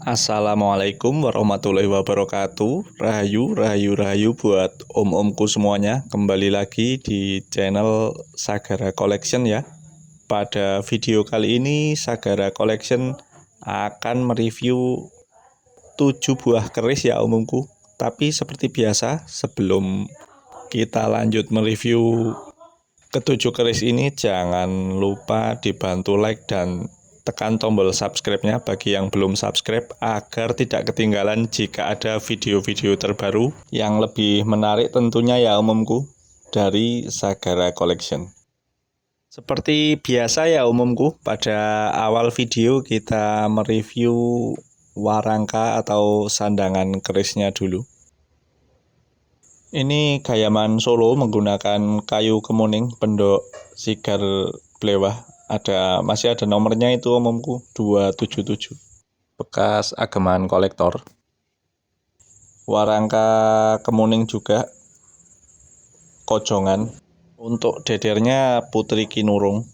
Assalamualaikum warahmatullahi wabarakatuh. Rahayu, rahayu, rahayu buat om-omku semuanya. Kembali lagi di channel Sagara Collection ya. Pada video kali ini Sagara Collection akan mereview 7 buah keris ya omku. Tapi seperti biasa, sebelum kita lanjut mereview ketujuh keris ini, jangan lupa dibantu like dan tekan tombol subscribe-nya bagi yang belum subscribe agar tidak ketinggalan jika ada video-video terbaru yang lebih menarik tentunya ya umumku dari Sagara Collection. Seperti biasa ya umumku, pada awal video kita mereview warangka atau sandangan kerisnya dulu. Ini Gayaman Solo menggunakan kayu kemuning pendok sigar blewah. Masih ada nomornya itu omku 277. Bekas ageman kolektor. Warangka kemuning juga kojongan. Untuk dedernya Putri Kinurung.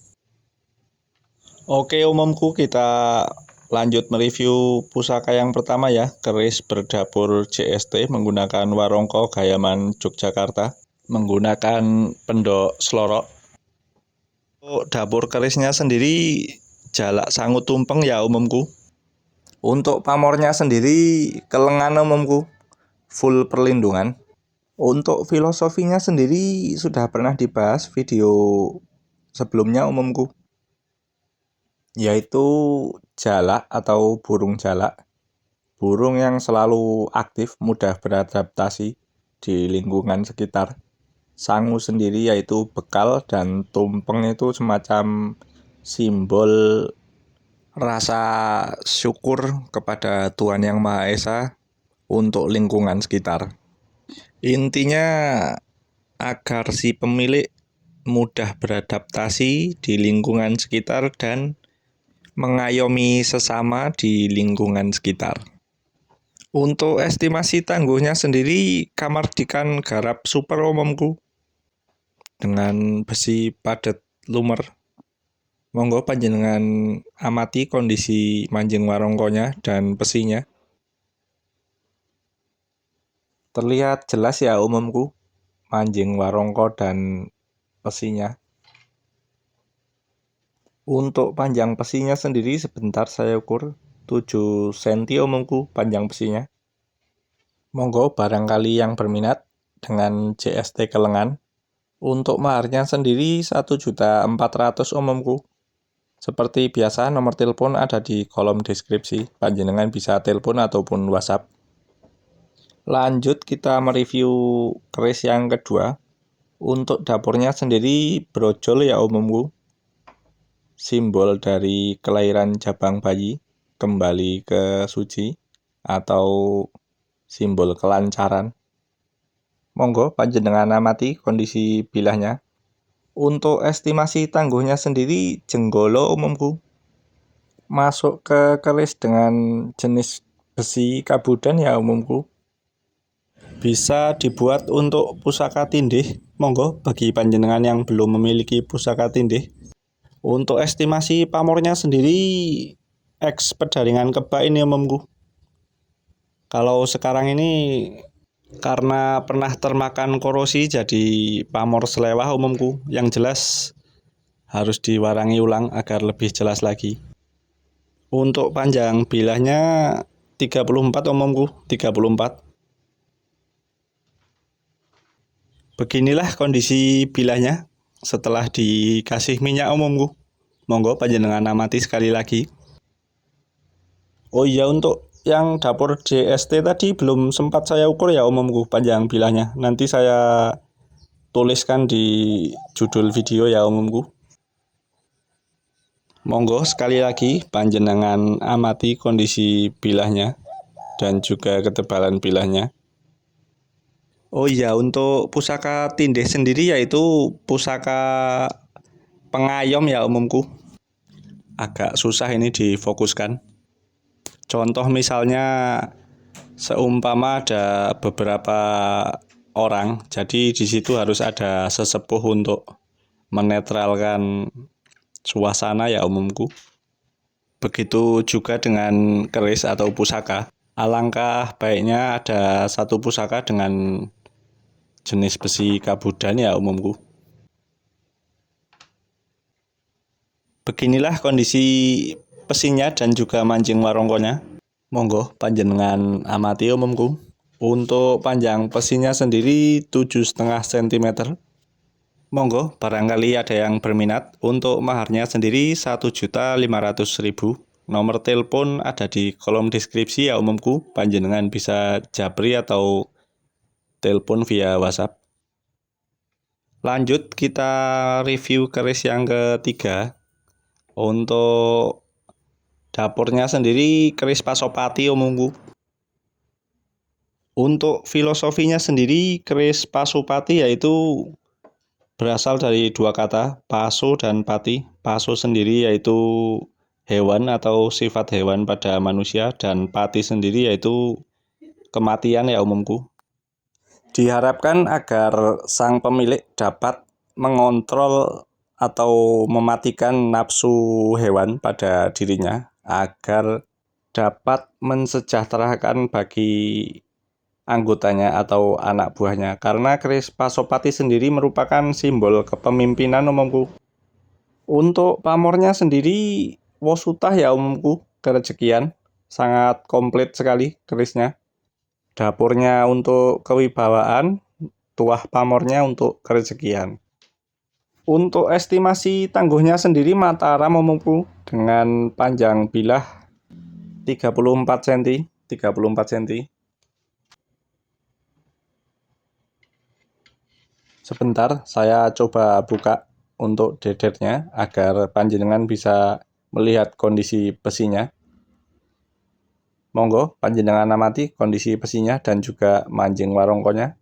Oke omku, kita lanjut mereview pusaka yang pertama ya, keris berdapur JST menggunakan warongko Gayaman Yogyakarta, menggunakan pendok slorok. Untuk dapur kerisnya sendiri jalak sangu tumpeng ya umumku. Untuk pamornya sendiri kelengan umumku, full perlindungan. Untuk filosofinya sendiri sudah pernah dibahas video sebelumnya umumku, yaitu jalak atau burung jalak. Burung yang selalu aktif, mudah beradaptasi di lingkungan sekitar. Sangu sendiri yaitu bekal, dan tumpeng itu semacam simbol rasa syukur kepada Tuhan Yang Maha Esa untuk lingkungan sekitar. Intinya agar si pemilik mudah beradaptasi di lingkungan sekitar dan mengayomi sesama di lingkungan sekitar. Untuk estimasi tangguhnya sendiri kamardikan garap super umumku dengan besi padat lumer. Monggo panjenengan amati kondisi manjing warongkonya dan besinya. Terlihat jelas ya umumku manjing warongko dan besinya. Untuk panjang besinya sendiri sebentar saya ukur 7 cm umumku panjang besinya. Monggo barangkali yang berminat dengan JST kelengan. Untuk maharnya sendiri 1.400.000 umumku. Seperti biasa nomor telepon ada di kolom deskripsi. Panjenengan bisa telepon ataupun WhatsApp. Lanjut kita mereview keris yang kedua. Untuk dapurnya sendiri brojol ya umumku. Simbol dari kelahiran jabang bayi kembali ke suci atau simbol kelancaran. Monggo panjenengan amati kondisi bilahnya. Untuk estimasi tangguhnya sendiri jenggolo umumku. Masuk ke keris dengan jenis besi kabudan ya umumku. Bisa dibuat untuk pusaka tindih. Monggo bagi panjenengan yang belum memiliki pusaka tindih. Untuk estimasi pamornya sendiri X pedaringan kebak ini umumku. Kalau sekarang ini karena pernah termakan korosi jadi pamor selewah umumku. Yang jelas harus diwarangi ulang agar lebih jelas lagi. Untuk panjang bilahnya 34 umumku, 34. Beginilah kondisi bilahnya setelah dikasih minyak umumku. Monggo panjenengan amati sekali lagi. Oh iya, untuk yang dapur JST tadi belum sempat saya ukur ya umumku panjang bilahnya. Nanti saya tuliskan di judul video ya umumku. Monggo sekali lagi panjenengan amati kondisi bilahnya dan juga ketebalan bilahnya. Oh iya, untuk pusaka tindih sendiri yaitu pusaka pengayom ya umumku. Agak susah ini difokuskan. Contoh misalnya seumpama ada beberapa orang, jadi di situ harus ada sesepuh untuk menetralkan suasana ya umumku. Begitu juga dengan keris atau pusaka. Alangkah baiknya ada satu pusaka dengan jenis besi kabudan ya umumku. Beginilah kondisi besinya dan juga mancing warongkonya. Monggo panjenengan amati umumku. Untuk panjang besinya sendiri 7,5 cm. Monggo, barangkali ada yang berminat. Untuk maharnya sendiri 1.500.000. Nomor telepon ada di kolom deskripsi ya umumku. Panjenengan bisa japri atau telepon via WhatsApp. Lanjut kita review keris yang ketiga. Untuk dapurnya sendiri keris Pasopati umumku. Untuk filosofinya sendiri keris Pasopati yaitu berasal dari dua kata, paso dan pati. Paso sendiri yaitu hewan atau sifat hewan pada manusia, dan pati sendiri yaitu kematian ya umumku. Diharapkan agar sang pemilik dapat mengontrol atau mematikan nafsu hewan pada dirinya agar dapat mensejahterakan bagi anggotanya atau anak buahnya, karena keris Pasopati sendiri merupakan simbol kepemimpinan umumku. Untuk pamornya sendiri Wosutah ya umumku, kerejekian, sangat komplit sekali kerisnya. Dapurnya untuk kewibawaan, tuah pamornya untuk kerejekian. Untuk estimasi tangguhnya sendiri Mataram umumku, dengan panjang bilah 34 cm. Sebentar, saya coba buka untuk dedernya agar panjenengan bisa melihat kondisi besinya. Monggo, panjenengan amati kondisi besinya dan juga mancing warongkonya.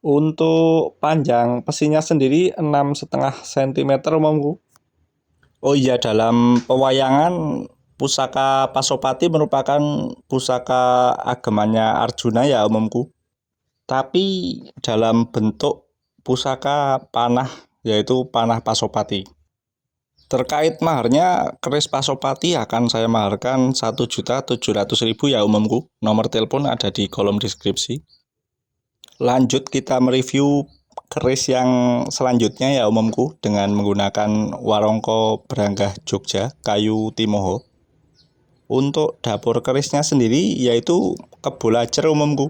Untuk panjang besinya sendiri 6,5 cm umumku. Oh iya, dalam pewayangan pusaka Pasopati merupakan pusaka agemanya Arjuna ya umumku. Tapi dalam bentuk pusaka panah, yaitu panah Pasopati. Terkait maharnya, keris Pasopati akan saya maharkan 1.700.000 ya umumku. Nomor telepon ada di kolom deskripsi. Lanjut kita mereview keris yang selanjutnya ya umumku, dengan menggunakan warongko Branggah Jogja kayu Timoho. Untuk dapur kerisnya sendiri yaitu kebo lajer umumku.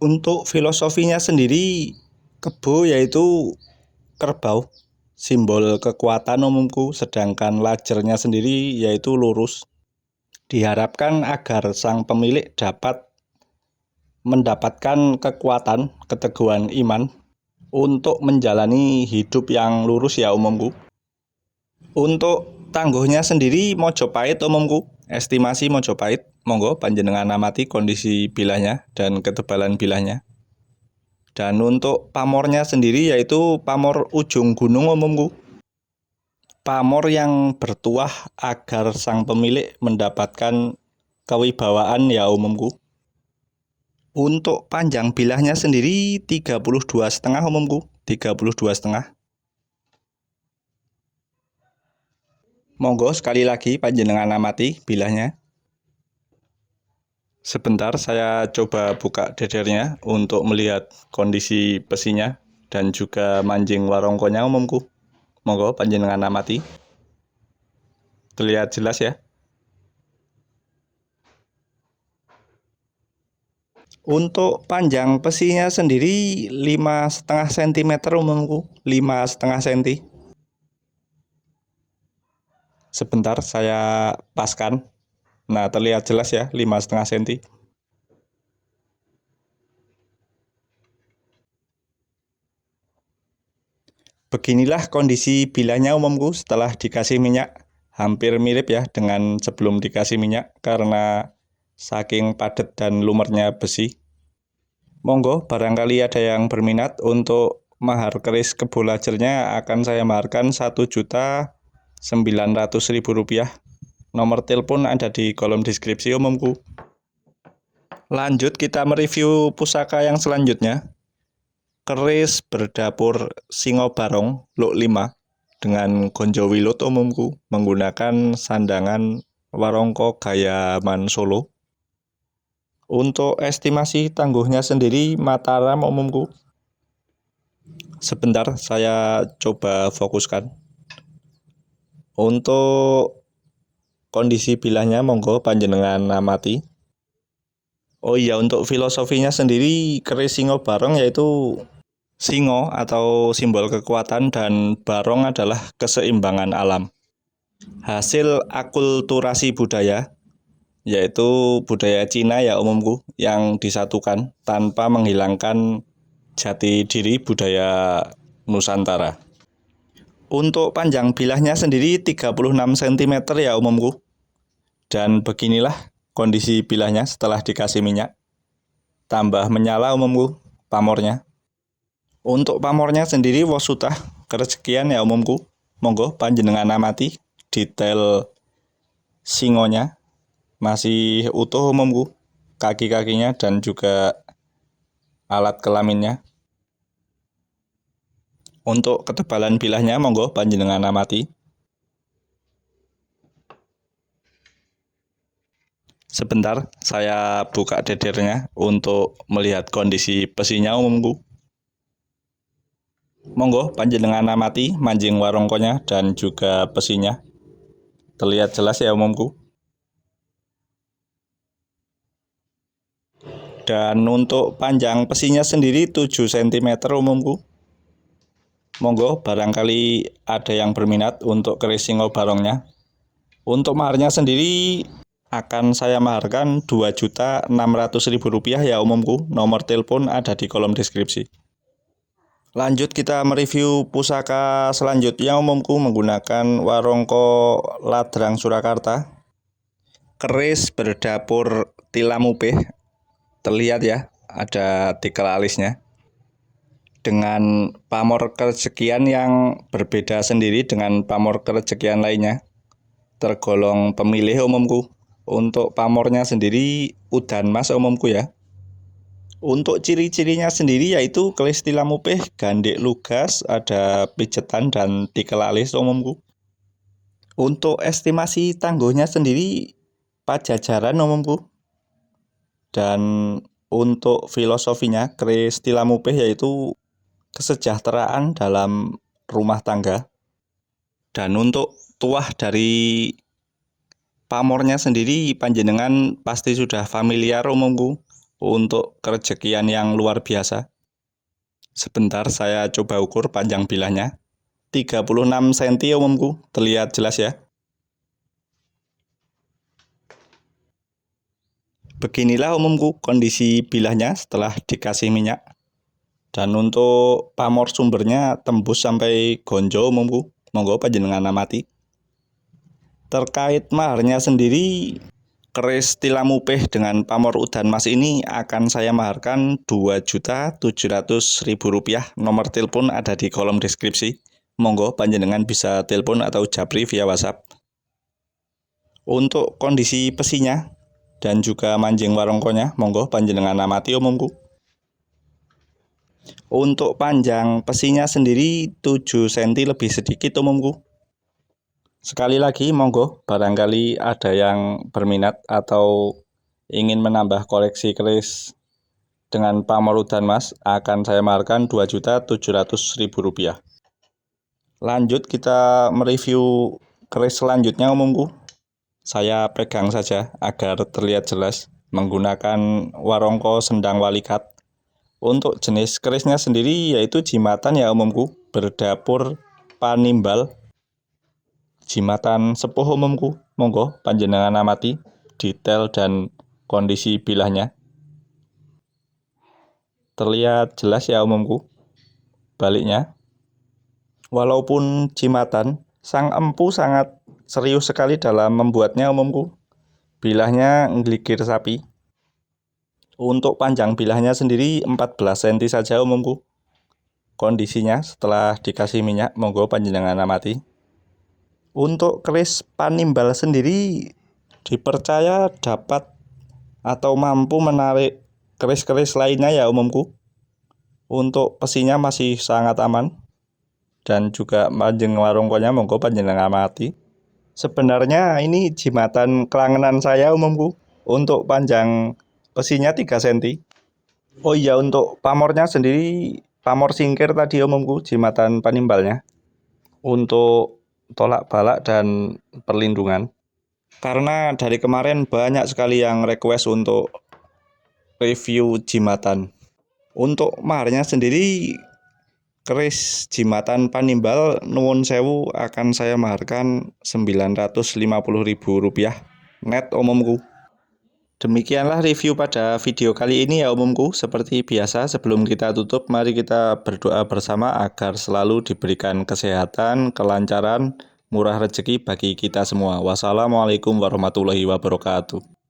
Untuk filosofinya sendiri, kebo yaitu kerbau, simbol kekuatan umumku, sedangkan lajernya sendiri yaitu lurus. Diharapkan agar sang pemilik dapat mendapatkan kekuatan, keteguhan iman untuk menjalani hidup yang lurus ya umumku. Untuk tangguhnya sendiri Mojopahit umumku, estimasi Mojopahit. Monggo panjenengan amati kondisi bilahnya dan ketebalan bilahnya. Dan untuk pamornya sendiri yaitu pamor ujung gunung umumku. Pamor yang bertuah agar sang pemilik mendapatkan kewibawaan ya umumku. Untuk panjang bilahnya sendiri 32,5 umumku, 32,5. Monggo sekali lagi panjenengan amati bilahnya. Sebentar, saya coba buka dedernya untuk melihat kondisi besinya dan juga mancing warongkonya umumku. Monggo panjenengan amati. Terlihat jelas ya. Untuk panjang besinya sendiri 5,5 cm umumku, 5,5 cm. Sebentar saya paskan. Nah, terlihat jelas ya, 5,5 cm. Beginilah kondisi bilahnya umumku setelah dikasih minyak. Hampir mirip ya dengan sebelum dikasih minyak karena saking padat dan lumernya besi. Monggo, barangkali ada yang berminat. Untuk mahar keris kebo lajernya akan saya maharkan 1.900.000 rupiah. Nomor telepon ada di kolom deskripsi umumku. Lanjut kita mereview pusaka yang selanjutnya. Keris berdapur Singo Barong Luk 5 dengan Gonjo Wilot umumku, menggunakan sandangan warongko Gayaman Solo. Untuk estimasi tangguhnya sendiri Mataram umumku. Sebentar, saya coba fokuskan. Untuk kondisi bilahnya monggo panjenengan amati. Oh iya, untuk filosofinya sendiri keris singo barong yaitu singo atau simbol kekuatan dan barong adalah keseimbangan alam. Hasil akulturasi budaya, yaitu budaya Cina ya umumku, yang disatukan tanpa menghilangkan jati diri budaya Nusantara. Untuk panjang bilahnya sendiri 36 cm ya umumku. Dan beginilah kondisi bilahnya setelah dikasih minyak. Tambah menyala umumku pamornya. Untuk pamornya sendiri wasutah kerejekian ya umumku. Monggo panjenengan amati detail singonya masih utuh umumku, kaki-kakinya dan juga alat kelaminnya. Untuk ketebalan bilahnya monggo panjenengan amati. Sebentar, saya buka dedirnya untuk melihat kondisi besinya umumku. Monggo panjenengan amati manjing warongkonya dan juga besinya. Terlihat jelas ya umumku. Dan untuk panjang besinya sendiri 7 cm umumku. Monggo barangkali ada yang berminat untuk keris singo barongnya. Untuk maharnya sendiri akan saya maharkan Rp2.600.000 ya umumku. Nomor telepon ada di kolom deskripsi. Lanjut kita mereview pusaka selanjutnya umumku menggunakan warongko Ladrang Surakarta. Keris berdapur tilamupeh. Terlihat ya, ada tikel alisnya. Dengan pamor kerejekian yang berbeda sendiri dengan pamor kerejekian lainnya. Tergolong pemilih umumku. Untuk pamornya sendiri udan mas umumku ya. Untuk ciri-cirinya sendiri yaitu keris tilamupeh, gandek lugas, ada pijetan dan tikel alis umumku. Untuk estimasi tangguhnya sendiri pajajaran umumku. Dan untuk filosofinya keris tilamupeh yaitu kesejahteraan dalam rumah tangga. Dan untuk tuah dari pamornya sendiri panjenengan pasti sudah familiar umumku untuk kerejekian yang luar biasa. Sebentar saya coba ukur panjang bilahnya. 36 cm umumku, terlihat jelas ya. Beginilah umumku kondisi bilahnya setelah dikasih minyak. Dan untuk pamor sumbernya tembus sampai gonjo umumku. Monggo panjenengan amati. Terkait maharnya sendiri, keris tilamupeh dengan pamor udan mas ini akan saya maharkan Rp2.700.000. Nomor telepon ada di kolom deskripsi. Monggo panjenengan bisa telepon atau japri via WhatsApp. Untuk kondisi besinya dan juga manjing warongkonya, monggo panjenengan amati umumku. Untuk panjang besinya sendiri 7 cm lebih sedikit umumku. Sekali lagi monggo barangkali ada yang berminat atau ingin menambah koleksi keris dengan pamor udan mas akan saya maharkan Rp2.700.000. Lanjut kita mereview keris selanjutnya umumku. Saya pegang saja agar terlihat jelas menggunakan warongko sendang walikat. Untuk jenis kerisnya sendiri yaitu jimatan ya umumku, berdapur panimbal. Jimatan sepuh umumku, monggo panjenengan amati detail dan kondisi bilahnya. Terlihat jelas ya umumku. Baliknya, walaupun jimatan, sang empu sangat serius sekali dalam membuatnya umumku. Bilahnya ngeligir sapi. Untuk panjang bilahnya sendiri 14 cm saja umumku. Kondisinya setelah dikasih minyak, monggo panjenengan amati. Untuk keris panimbal sendiri dipercaya dapat atau mampu menarik keris-keris lainnya ya umumku. Untuk besinya masih sangat aman. dan juga panjang warongkonya monggo panjenengan amati. Sebenarnya ini jimatan kelangenan saya umumku. Untuk panjang besinya 3 cm. Oh iya, untuk pamornya sendiri pamor singkir tadi umumku, jimatan panimbalnya. Untuk tolak balak dan perlindungan. Karena dari kemarin banyak sekali yang request untuk review jimatan. Untuk maharnya sendiri keris jimatan panimbal nuwun sewu akan saya maharkan Rp950.000 net umumku. Demikianlah review pada video kali ini ya umumku. Seperti biasa sebelum kita tutup, mari kita berdoa bersama agar selalu diberikan kesehatan, kelancaran, murah rezeki bagi kita semua. Wassalamualaikum warahmatullahi wabarakatuh.